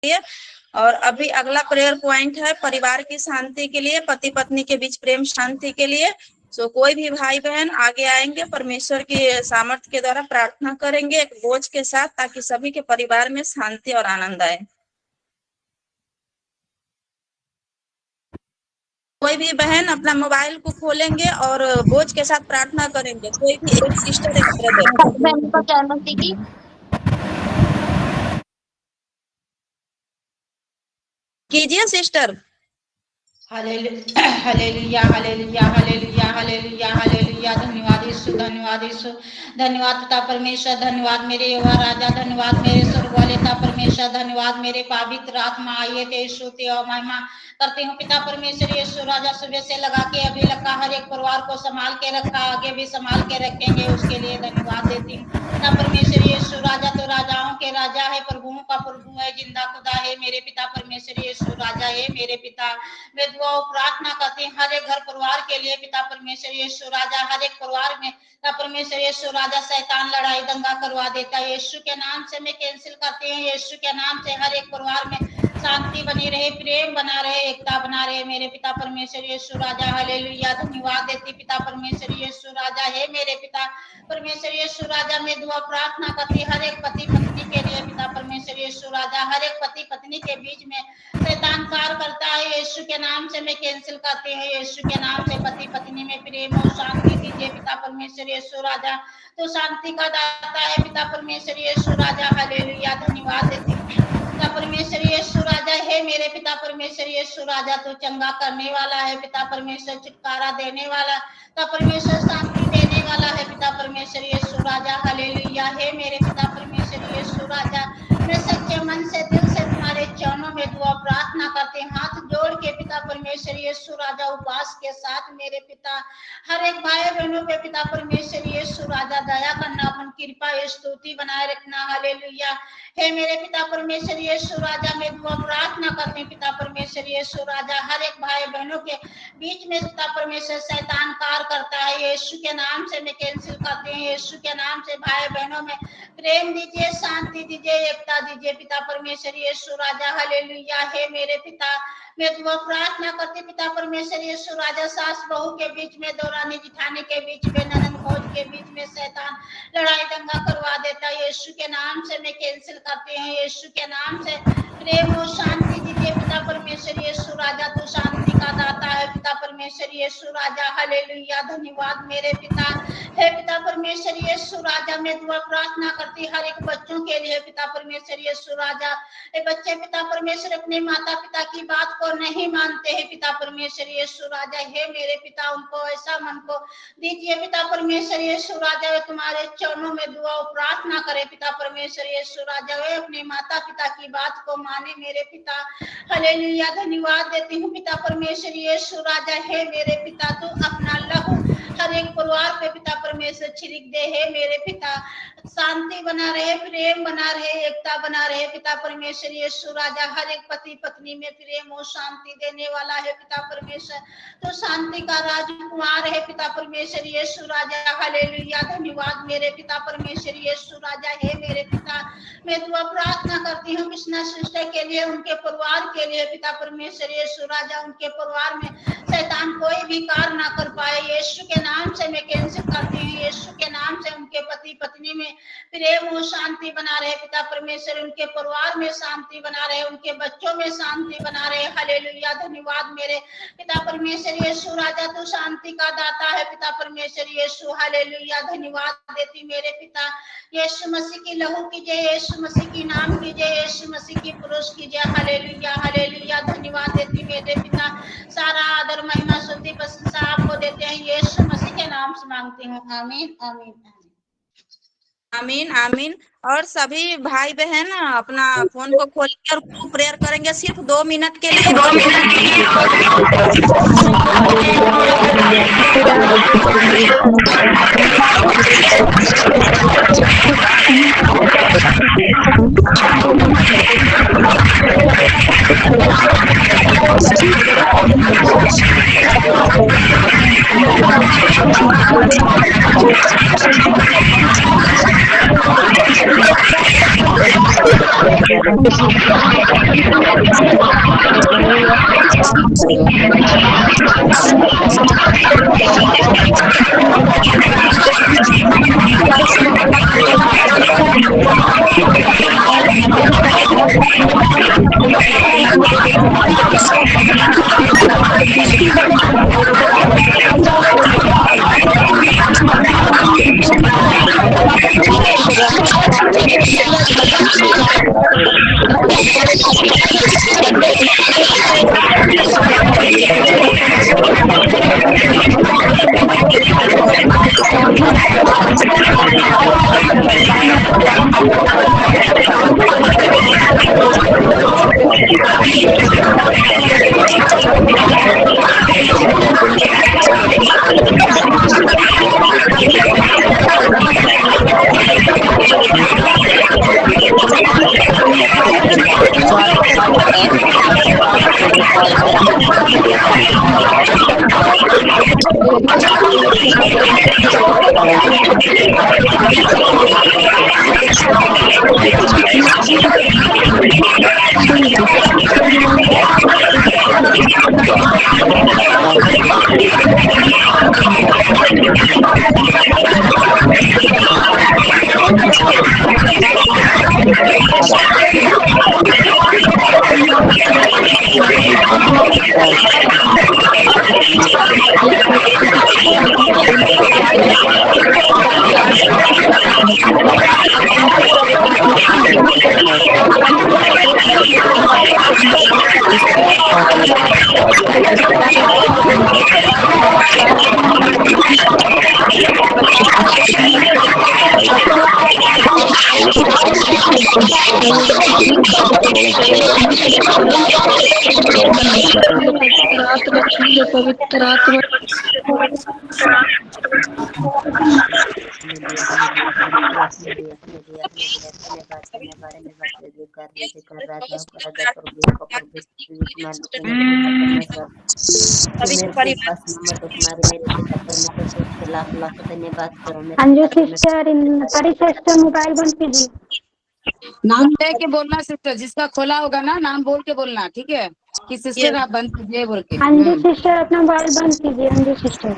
लिए। और अभी अगला प्रेयर पॉइंट है परिवार की शांति के लिए, पति पत्नी के बीच प्रेम शांति के लिए। सो कोई भी भाई बहन आगे आएंगे, परमेश्वर की सामर्थ्य के द्वारा प्रार्थना करेंगे एक बोझ के साथ, ताकि सभी के परिवार में शांति और आनंद आए। कोई भी बहन अपना मोबाइल को खोलेंगे और बोझ के साथ प्रार्थना करेंगे। कोई भी एक सिस्टर एक ब्रदर कीजिए sister. Hallelujah hallelujah hallelujah hallelujah hallelujah hallelujah. धन्यवाद यीशु, धन्यवाद यीशु, धन्यवाद पिता परमेश्वर, धन्यवाद मेरे यहोवा राजा, धन्यवाद मेरे स्वर्ग वाले पिता परमेश्वर, धन्यवाद मेरे पवित्र आत्मा। आइए थे यीशु तेरा महिमा करती हूँ पिता परमेश्वर। यीशु राजा सुबह से लगा के अभी लगा हर एक परिवार को संभाल के रखा, आगे भी संभाल के रखेंगे, उसके लिए धन्यवाद देती हूँ पिता परमेश्वर। यीशु राजा तो राजाओं के राजा है, प्रभुओं का प्रभु है, जिंदा खुदा है मेरे पिता परमेश्वर। यीशु राजा है मेरे पिता। मैं दुआ प्रार्थना करती हूँ हर एक घर परिवार के लिए पिता परमेश्वर। यीशु राजा हर एक परिवार में पिता परमेश्वर यीशु राजा शैतान लड़ाई दंगा करवा देता है, यीशु के नाम से मैं कैंसिल करती हूँ। यीशु के नाम से हर एक परिवार में शांति बनी रहे, प्रेम बना रहे, एकता बना रहे मेरे पिता परमेश्वर। यीशु राजा हालेलुया। धन्यवाद देती पिता परमेश्वर। यीशु राजा है मेरे पिता परमेश्वर। यीशु राजा मैं दुआ प्रार्थना करती हर एक पति पत्नी के लिए पिता परमेश्वर। यीशु राजा हर एक पति पत्नी के बीच में शैतान कार्य करता है, यीशु के नाम से मैं कैंसिल करती हूँ। यीशु के नाम से पति पत्नी में प्रेम और शांति दीजिए पिता परमेश्वर। यीशु राजा तो शांति का दाता है पिता परमेश्वर। यीशु राजा हालेलुया। धन्यवाद देती हूँ पिता परमेश्वर। यीशु राजा है मेरे पिता परमेश्वर। यीशु राजा तो चंगा करने वाला है पिता परमेश्वर, छुटकारा देने वाला पिता परमेश्वर, शांति देने वाला है पिता परमेश्वर। यीशु राजा हालेलुया है मेरे पिता परमेश्वर। यीशु राजा मैं सच्चे मन से दिल से तुम्हारे चरणों में दुआ प्रार्थना करते हैं, हाथ जोड़ के पिता परमेश्वर। यीशु राजा उपवास के साथ मेरे पिता हर एक भाई बहनों पे पिता परमेश्वर। यीशु राजा दया करना, अपन कृपा स्तुति बनाए रखना। हालेलुया हे मेरे पिता परमेश्वर। यीशु राजा मैं दुआ प्रार्थना करती हूँ पिता परमेश्वर। यीशु राजा हर एक भाई बहनों के बीच में पिता परमेश्वर शैतान कार्य करता है, यीशु के नाम से मैं कैंसिल करती हूँ। यीशु के नाम से भाई बहनों में प्रेम दीजिए, शांति दीजिए, एकता दीजिए पिता परमेश्वर। यीशु राजा हालेलुया हे मेरे पिता मैं दुआ प्रार्थना करती पिता परमेश्वर। यीशु राजा सास बहू के बीच में, दौरानी जिठानी के बीच में, ननद भौज के बीच में शैतान लड़ाई दंगा करवा देता है, यीशु के नाम से मैं कैंसिल करती हूँ। यीशु के नाम से प्रेम और शांति दीजिए पिता परमेश्वर। यीशु राजा तो शांति का दाता है पिता परमेश्वर। यीशु राजा हालेलुया। धन्यवाद मेरे पिता हे पिता परमेश्वर। यीशु राजा मैं दुआ प्रार्थना करती हर एक बच्चों के लिए पिता परमेश्वर। यीशु राजा ये बच्चे पिता परमेश्वर अपने माता पिता की बात को नहीं मानते हैं पिता परमेश्वर। यीशु राजा हे मेरे पिता उनको ऐसा मन को दीजिए पिता परमेश्वर। यीशु राजा वे तुम्हारे चरणों में दुआ और प्रार्थना करे पिता परमेश्वर। यीशु राजा वे अपने माता पिता की बात को माने मेरे पिता। हालेलुया। धन्यवाद देती हूँ पिता परमेश्वर। यीशु राजा हे मेरे पिता तू अपना लहू हर एक परिवार पे पिता परमेश्वर छिड़क दे हे मेरे पिता, शांति बना रहे, प्रेम बना रहे, एकता बना रहे पिता परमेश्वर। यीशु राजा हर एक पति पत्नी में प्रेम और शांति देने वाला है पिता परमेश्वर, तो शांति का राजकुमार है पिता परमेश्वर। यीशु राजा हालेलुया। धन्यवाद मेरे पिता परमेश्वर। यीशु राजा हे मेरे पिता मैं दुआ प्रार्थना करती हूँ कृष्णा सिस्टर के लिए, उनके परिवार के लिए पिता परमेश्वर। यीशु राजा उनके परिवार में शैतान कोई भी कार्य ना कर पाए, यीशु के नाम से मैं कैंसिल करती हूँ। यीशु के नाम से उनके पति पत्नी में प्रेम और शांति बना रहे पिता परमेश्वर, उनके परिवार में शांति बना रहे, उनके बच्चों में शांति बना रहे। हालेलुया। धन्यवाद मेरे पिता परमेश्वर। यीशु राजा तू शांति का दाता है पिता परमेश्वर। यीशु हालेलुया। धन्यवाद देती मेरे पिता। यीशु मसीह की लहू कीजिए, यीशु मसीह की नाम कीजिए, यीशु मसीह की पुरुष कीजिए। Hallelujah hallelujah. धन्यवाद देती मेरे पिता। सारा आदर महिमा स्तुति प्रशंसा आपको देते हैं, यीशु मसीह के नाम से मांगती हूँ। आमीन आमीन आमीन आमीन। और सभी भाई बहन अपना फोन को खोलेंगे और प्रेयर करेंगे सिर्फ 2 मिनट के लिए। पवित्र आत्मा अंजू सिस्टर परी सिस्टर मोबाइल बंद कीजिए। नाम लेके बोलना सिस्टर, जिसका खोला होगा ना नाम बोल के बोलना, ठीक है कि सिस्टर आप बंद कीजिए बोल के। अंजू सिस्टर अपना मोबाइल बंद कीजिए। अंजू सिस्टर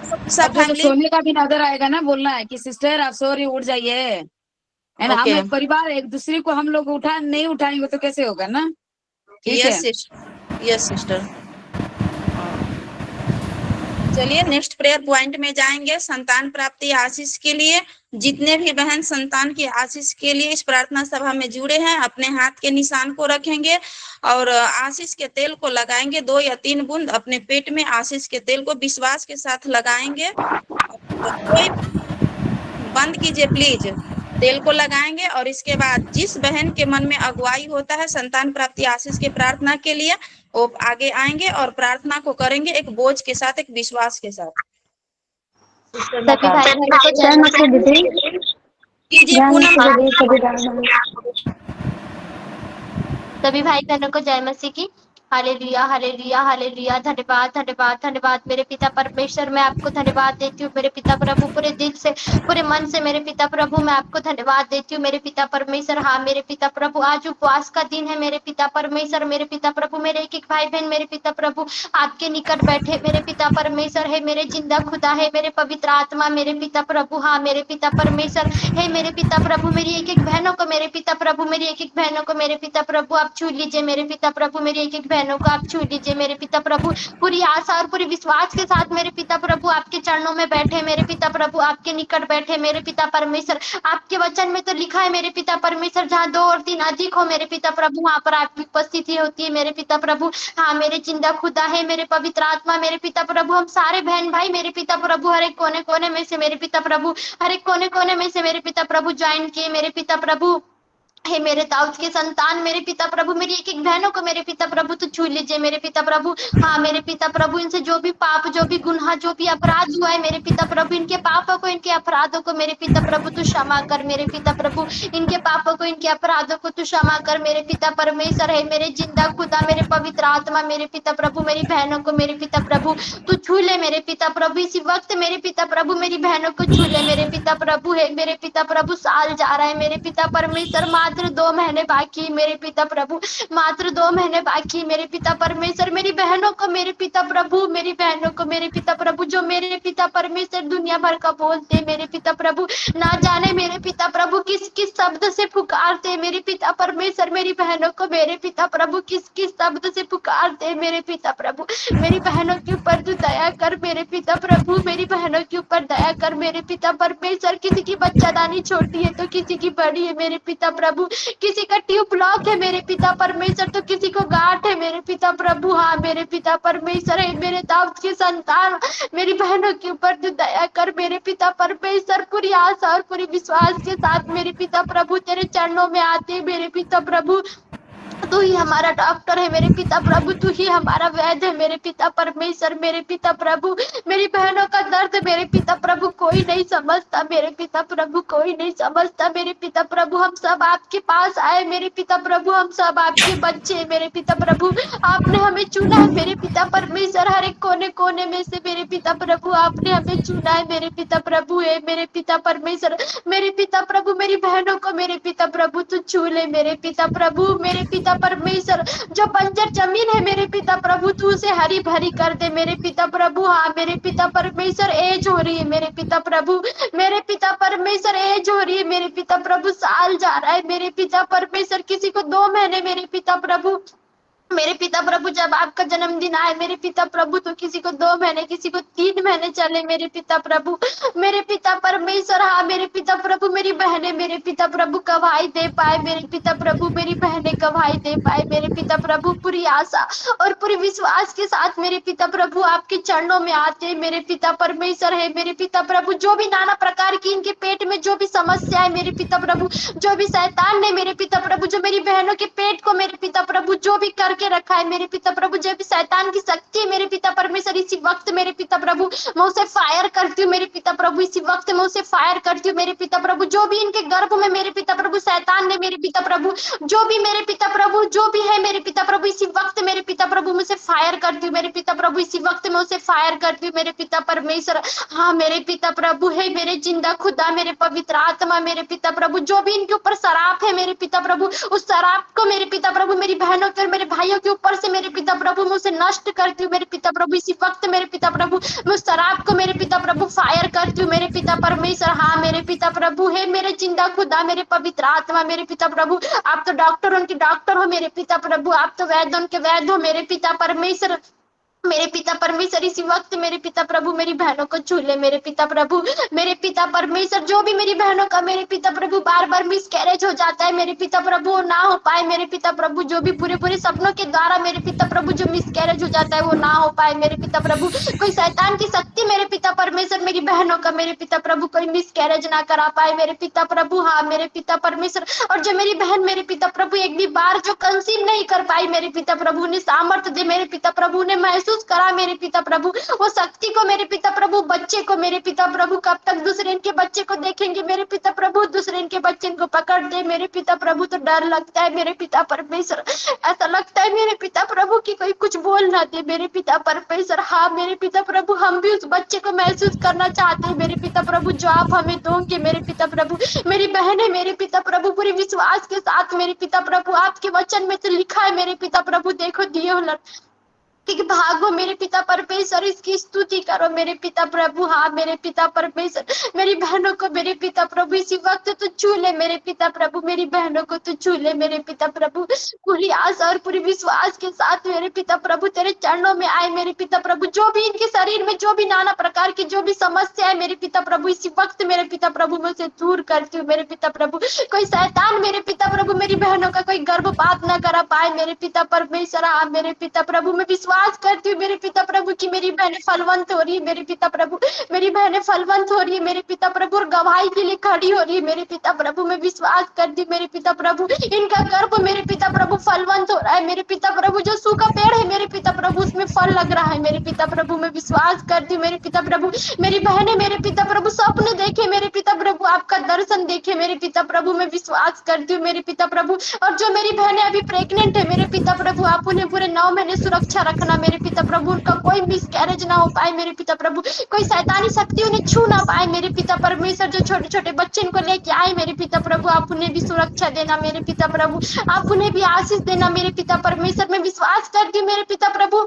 सब तो फैमिली सोने का भी नजर आएगा ना, बोलना है कि सिस्टर आप सो रही, उठ जाइए, है ना। हम Okay. एक परिवार, एक दूसरे को हम लोग नहीं उठाएंगे तो कैसे होगा ना। ठीक है, यस सिस्टर। चलिए नेक्स्ट प्रेयर पॉइंट में जाएंगे। संतान प्राप्ति आशीष के लिए जितने भी बहन संतान की आशीष के लिए इस प्रार्थना सभा में जुड़े हैं, अपने हाथ के निशान को रखेंगे और आशीष के तेल को लगाएंगे। 2 या 3 बूंद अपने पेट में आशीष के तेल को विश्वास के साथ लगाएंगे। कोई बंद कीजिए प्लीज। तेल को लगाएंगे और इसके बाद जिस बहन के मन में अगुवाई होता है संतान प्राप्ति आशीष के प्रार्थना के लिए, वो आगे आएंगे और प्रार्थना को करेंगे एक बोझ के साथ, एक विश्वास के साथ। सभी भाई बहनों को जय मसीह की। Hallelujah hallelujah hallelujah. धन्यवाद धन्यवाद धन्यवाद मेरे पिता परमेश्वर, मैं आपको धन्यवाद देती हूँ मेरे पिता प्रभु, पूरे दिल से पूरे मन से मेरे पिता प्रभु मैं आपको धन्यवाद देती हूँ मेरे पिता परमेश्वर। हाँ मेरे पिता प्रभु, आज उपवास का दिन है मेरे पिता परमेश्वर। मेरे पिता प्रभु मेरे एक एक भाई बहन मेरे पिता प्रभु आपके निकट बैठे मेरे पिता परमेश्वर है, मेरे जिंदा खुदा है, मेरे पवित्र आत्मा मेरे पिता प्रभु। हाँ मेरे पिता परमेश्वर है मेरे पिता प्रभु, मेरी एक एक बहनों को मेरे पिता प्रभु, मेरी एक एक बहनों को मेरे पिता प्रभु आप छू लीजिए मेरे पिता प्रभु, मेरी एक एक बहनों को आप छू लीजिए मेरे पिता प्रभु। पूरी आशा और पूरी विश्वास के साथ मेरे पिता प्रभु आपके चरणों में बैठे मेरे पिता प्रभु, आपके निकट बैठे मेरे पिता परमेश्वर। आपके वचन में तो लिखा है मेरे पिता परमेश्वर, जहाँ 2 और 3 अधिक हो मेरे पिता प्रभु वहाँ पर आपकी उपस्थिति होती है मेरे पिता प्रभु। हाँ मेरे जिंदा खुदा है, मेरे पवित्र आत्मा मेरे पिता प्रभु, हम सारे बहन भाई मेरे पिता प्रभु हर एक कोने कोने में से मेरे पिता प्रभु, हर एक कोने कोने में से मेरे पिता प्रभु ज्वाइन किए मेरे पिता प्रभु। हे मेरे दाऊद के संतान मेरे पिता प्रभु, मेरी एक एक बहनों को मेरे पिता प्रभु तो छू लीजिए मेरे पिता प्रभु। हाँ मेरे पिता प्रभु, इनसे जो भी पाप, जो भी गुनाह, जो भी अपराध हुआ है मेरे पिता प्रभु, इनके पापों को, इनके अपराधों को मेरे पिता प्रभु तू क्षमा कर मेरे पिता प्रभु, इनके पापों को, इनके अपराधों को तू क्षमा कर मेरे पिता परमेश्वर है, मेरे जिंदा खुदा, मेरे पवित्र आत्मा मेरे पिता प्रभु, मेरी बहनों को मेरे पिता प्रभु तू छू ले मेरे पिता प्रभु। इसी वक्त मेरे पिता प्रभु मेरी बहनों को छू ले मेरे पिता प्रभु है, मेरे पिता प्रभु साल जा रहा है मेरे पिता परमेश्वर, माँ मात्र 2 महीने बाकी मेरे पिता प्रभु, मात्र 2 महीने बाकी मेरे पिता परमेश्वर। मेरी बहनों को मेरे पिता प्रभु, मेरी बहनों को मेरे पिता प्रभु, जो मेरे पिता परमेश्वर दुनिया भर का बोलते मेरे पिता प्रभु, ना जाने मेरे पिता प्रभु किस किस शब्द से पुकारते मेरे पिता परमेश्वर। मेरी बहनों को मेरे पिता प्रभु किस किस शब्द से पुकारते मेरे पिता प्रभु। मेरी बहनों के ऊपर तू दया कर मेरे पिता प्रभु, मेरी बहनों के ऊपर दया कर मेरे पिता परमेश्वर। किसी की बच्चादानी छोटी है तो किसी की बड़ी है मेरे पिता प्रभु, किसी का ट्यूब ब्लॉक है मेरे पिता परमेश्वर तो किसी को गांठ है मेरे पिता प्रभु। हाँ मेरे पिता परमेश्वर है मेरे दाऊद की संतान, मेरी बहनों के ऊपर तू दया कर मेरे पिता परमेश्वर। पूरी आशा और पूरी विश्वास के साथ मेरे पिता प्रभु तेरे चरणों में आते मेरे पिता प्रभु। तू ही हमारा डॉक्टर है मेरे पिता प्रभु, तू ही हमारा वैद्य है मेरे पिता परमेश्वर। मेरे पिता प्रभु मेरी बहनों का दर्द मेरे पिता प्रभु कोई नहीं समझता मेरे पिता प्रभु, कोई नहीं समझता मेरे पिता प्रभु। हम सब आपके पास आए मेरे पिता प्रभु, हम सब आपके बच्चे मेरे पिता प्रभु। आपने हमें चुना है मेरे पिता परमेश्वर, हर एक कोने कोने में से मेरे पिता प्रभु आपने हमें चुना है मेरे पिता प्रभु है मेरे पिता परमेश्वर। मेरे पिता प्रभु मेरी बहनों को मेरे पिता प्रभु तू छू ले मेरे पिता प्रभु। मेरे पिता परमेश्वर जो बंजर जमीन है मेरे पिता प्रभु तू उसे हरी भरी कर दे मेरे पिता प्रभु। हाँ मेरे पिता परमेश्वर एज हो रही है मेरे पिता प्रभु, मेरे पिता परमेश्वर एज हो रही है मेरे पिता प्रभु। साल जा रहा है मेरे पिता परमेश्वर, किसी को 2 महीने मेरे पिता प्रभु। मेरे पिता प्रभु जब आपका जन्मदिन आए मेरे पिता प्रभु तो किसी को 2 महीने, किसी को 3 महीने चले मेरे पिता प्रभु। मेरे पिता परमेश्वर हाँ मेरे पिता प्रभु मेरी बहनें मेरे पिता प्रभु गवाही दे पाए मेरे पिता प्रभु, मेरी बहनें गवाही दे पाए मेरे पिता प्रभु। पूरी आशा और पूरी विश्वास के साथ मेरे पिता प्रभु आपके चरणों में आते मेरे पिता परमेश्वर है मेरे पिता प्रभु। जो भी नाना प्रकार की इनके पेट में जो भी समस्या है मेरे पिता प्रभु, जो भी शैतान ने मेरे पिता प्रभु जो मेरी बहनों के पेट को मेरे पिता प्रभु जो भी करके रखा है मेरे पिता प्रभु, जो भी शैतान की शक्ति है मेरे पिता परमेश्वर, इसी वक्त मेरे पिता प्रभु मैं उसे फायर करती हूँ मेरे पिता प्रभु, इसी वक्त मैं उसे फायर करती हूँ मेरे पिता प्रभु। जो भी इनके गर्भ में मेरे पिता प्रभु शैतान ने मेरे पिता प्रभु जो भी मेरे पिता प्रभु जो भी है मेरे पिता प्रभु, इसी वक्त मेरे पिता प्रभु मैं उसे फायर करती हूँ मेरे पिता प्रभु, इसी वक्त मैं उसे फायर करती हूँ मेरे पिता परमेश्वर। हाँ मेरे पिता प्रभु है मेरे जिंदा खुदा मेरे पवित्र आत्मा मेरे पिता प्रभु, जो भी इनके ऊपर शराब है मेरे पिता प्रभु, उस शराब को मेरे पिता प्रभु मेरी बहनों के और मेरे भाइयों के ऊपर से मेरे पिता प्रभु मैं उसे नष्ट करती हूँ मेरे पिता प्रभु। इसी वक्त मेरे पिता प्रभु मैं उस शराब को मेरे पिता प्रभु फायर करती हूँ मेरे पिता परमेश्वर। हाँ मेरे पिता प्रभु है मेरे जिंदा खुदा मेरे पवित्र आत्मा मेरे पिता प्रभु, आप तो डॉक्टर उनके डॉक्टर हो मेरे पिता प्रभु, आप तो वैद्य उनके वैद्य हो मेरे पिता परमेश्वर। मेरे पिता परमेश्वर इसी वक्त मेरे पिता प्रभु मेरी बहनों को छू ले मेरे पिता प्रभु। मेरे पिता परमेश्वर जो भी मेरी बहनों का मेरे पिता प्रभु बार बार मिसकैरेज हो जाता है मेरे पिता प्रभु, ना हो पाए मेरे पिता प्रभु, जो भी पूरे पूरे सपनों के द्वारा मेरे पिता प्रभु जो मिसकैरेज हो जाता है वो ना हो पाए मेरे पिता प्रभु। कोई शैतान की शक्ति मेरे पिता परमेश्वर मेरी बहनों का मेरे पिता प्रभु कोई मिसकैरेज ना करा पाए मेरे पिता प्रभु। हाँ मेरे पिता परमेश्वर, और जो मेरी बहन मेरे पिता प्रभु एक भी बार जो कंसीव नहीं कर पाई मेरे पिता प्रभु, उन्हें सामर्थ्य दे मेरे पिता प्रभु, उन्हें महसूस करा मेरे पिता प्रभु वो शक्ति को मेरे पिता प्रभु। बच्चे को मेरे पिता प्रभु कब तक दूसरे इनके बच्चे को देखेंगे मेरे पिता प्रभु, दूसरे इनके बच्चे इनको पकड़ दे मेरे पिता प्रभु, तो डर लगता है मेरे पिता परमेश्वर। ऐसा लगता है मेरे पिता प्रभु कि कोई कुछ बोल ना दे मेरे पिता परमेश्वर। हाँ मेरे पिता प्रभु हम भी उस बच्चे को महसूस करना चाहते हैं मेरे पिता प्रभु जो आप हमें दोगे मेरे पिता प्रभु। मेरी बहन है मेरे पिता प्रभु पूरी विश्वास के साथ मेरे पिता प्रभु, आपके वचन में तो लिखा है मेरे पिता प्रभु देखो दिए हो कि भागो मेरे पिता परमेश्वर, इसकी स्तुति करो मेरे पिता प्रभु। हाँ मेरे पिता परमेश्वर मेरी बहनों को मेरे पिता प्रभु इसी वक्त तो छू ले मेरे पिता प्रभु, मेरी बहनों को तो छू ले मेरे पिता प्रभु। पूरी आशा और पूरी विश्वास के साथ मेरे पिता प्रभु तेरे चरणों में आए मेरे पिता प्रभु। जो भी इनके शरीर में जो भी नाना प्रकार की जो भी समस्या है मेरे पिता प्रभु, इसी वक्त मेरे पिता प्रभु मैं उसे दूर करती हूँ मेरे पिता प्रभु। कोई शैतान मेरे पिता प्रभु मेरी बहनों का कोई गर्भपात न करा पाए मेरे पिता परमेश्वर। हाँ मेरे पिता प्रभु मैं विश्वास करती हूँ मेरे पिता प्रभु की मेरी बहनें फलवंत हो रही है मेरे पिता प्रभु, मेरी बहनें फलवंत हो रही है मेरे पिता प्रभु, और गवाही के लिए खड़ी हो रही है मेरे पिता प्रभु। मैं विश्वास करती हूँ मेरे पिता प्रभु इनका गर्भ मेरे पिता प्रभु फलवंत हो रहा है मेरे पिता प्रभु। जो सूखा पेड़ है मेरे पिता प्रभु उसमें फल लग रहा है मेरे पिता प्रभु। मैं विश्वास करती हूँ मेरे पिता प्रभु मेरी बहनें मेरे पिता प्रभु सपने देखे मेरे पिता प्रभु, आपका दर्शन देखे मेरे पिता प्रभु। मैं विश्वास करती हूँ मेरे पिता प्रभु, और जो मेरी बहनें अभी प्रेग्नेंट है मेरे पिता प्रभु आप उन्हें पूरे 9 महीने सुरक्षा रखना रखना मेरे पिता प्रभु, उनका कोई मिसकैरेज ना हो पाए मेरे पिता प्रभु, कोई शैतानी शक्ति उन्हें छू ना पाए मेरे पिता परमेश्वर। जो छोटे छोटे बच्चे इनको लेके आए मेरे पिता प्रभु, आप उन्हें भी सुरक्षा देना मेरे पिता प्रभु, आप उन्हें भी आशीष देना मेरे पिता परमेश्वर। मैं विश्वास करती हूँ मेरे पिता प्रभु,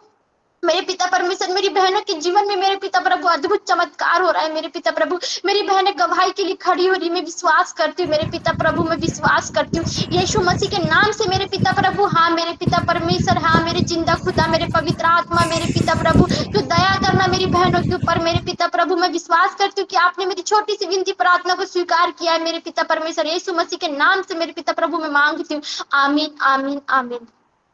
मेरे पिता परमेश्वर मेरी बहनों के जीवन में मेरे पिता प्रभु अद्भुत चमत्कार हो रहा है मेरे पिता प्रभु। मेरी बहनें गवाही के लिए खड़ी हो रही, मैं विश्वास करती हूँ मेरे पिता प्रभु, मैं विश्वास करती हूँ यीशु मसीह के नाम से मेरे पिता प्रभु। हाँ मेरे पिता परमेश्वर, हाँ मेरे जिंदा खुदा, मेरे पवित्र आत्मा मेरे पिता प्रभु, तो दया करना मेरी बहनों के ऊपर मेरे पिता प्रभु। मैं विश्वास करती हूँ कि आपने मेरी छोटी सी विनती प्रार्थना को स्वीकार किया है मेरे पिता परमेश्वर। यीशु मसीह के नाम से मेरे पिता प्रभु मैं मांगती हूँ, आमीन आमीन आमीन।